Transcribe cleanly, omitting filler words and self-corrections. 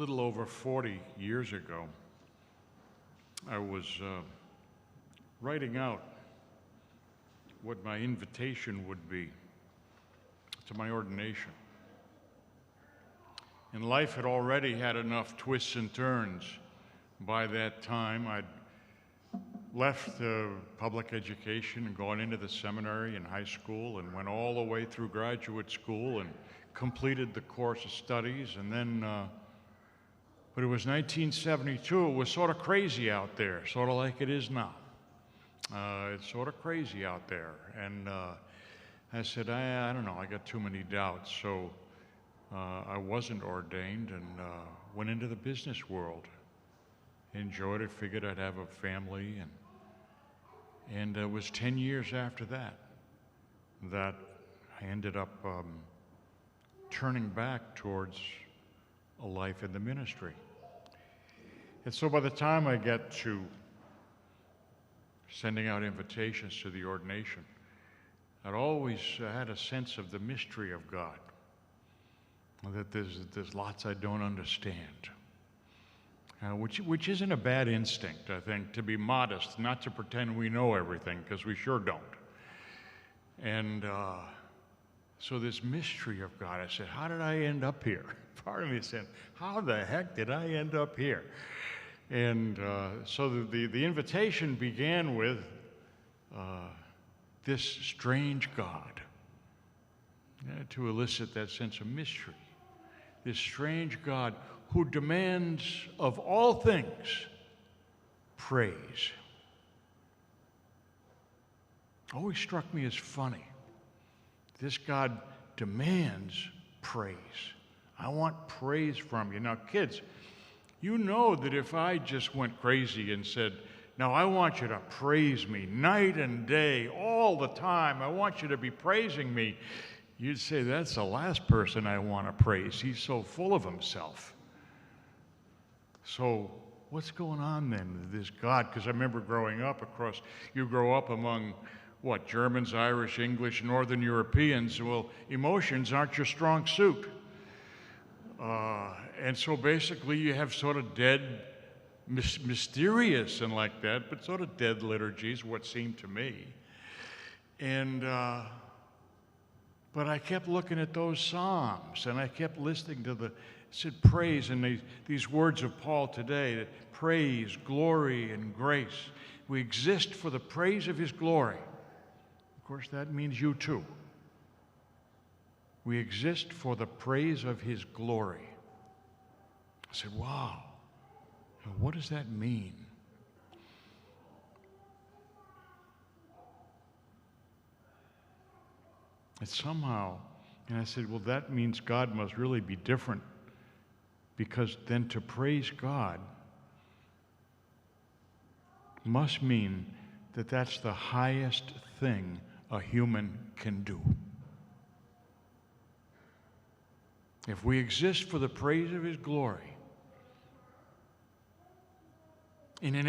little over 40 years ago, I was writing out what my invitation would be to my ordination. And life had already had enough twists and turns. By that time, I'd left public education and gone into the seminary and high school and went all the way through graduate school and completed the course of studies. And then, but it was 1972. It was sort of crazy out there, sort of like it is now. It's sort of crazy out there. And I said, I don't know, I got too many doubts. So I wasn't ordained and went into the business world. Enjoyed it, figured I'd have a family, and it was 10 years after that I ended up turning back towards a life in the ministry. And so by the time I get to sending out invitations to the ordination, I'd always had a sense of the mystery of God, that there's lots I don't understand. Which isn't a bad instinct, I think, to be modest, not to pretend we know everything, because we sure don't. And so this mystery of God, I said, how did I end up here? Part of me said, how the heck did I end up here? And so the invitation began with this strange God, to elicit that sense of mystery. This strange God who demands of all things praise. Always struck me as funny. This God demands praise. I want praise from you. Now, kids, you know that if I just went crazy and said, now I want you to praise me night and day, all the time, I want you to be praising me, you'd say, that's the last person I want to praise. He's so full of himself. So what's going on then with this God? Because I remember growing up you grow up among, what, Germans, Irish, English, Northern Europeans. Well, emotions aren't your strong suit. And so basically you have sort of dead, mysterious and like that, but sort of dead liturgies, what seemed to me. And but I kept looking at those Psalms, and I kept listening to said praise, and these words of Paul today, that praise, glory, and grace. We exist for the praise of his glory. Of course, that means you too. We exist for the praise of his glory. I said, wow, what does that mean? And somehow, and I said, well, that means God must really be different, because then to praise God must mean that that's the highest thing a human can do. If we exist for the praise of his glory, and in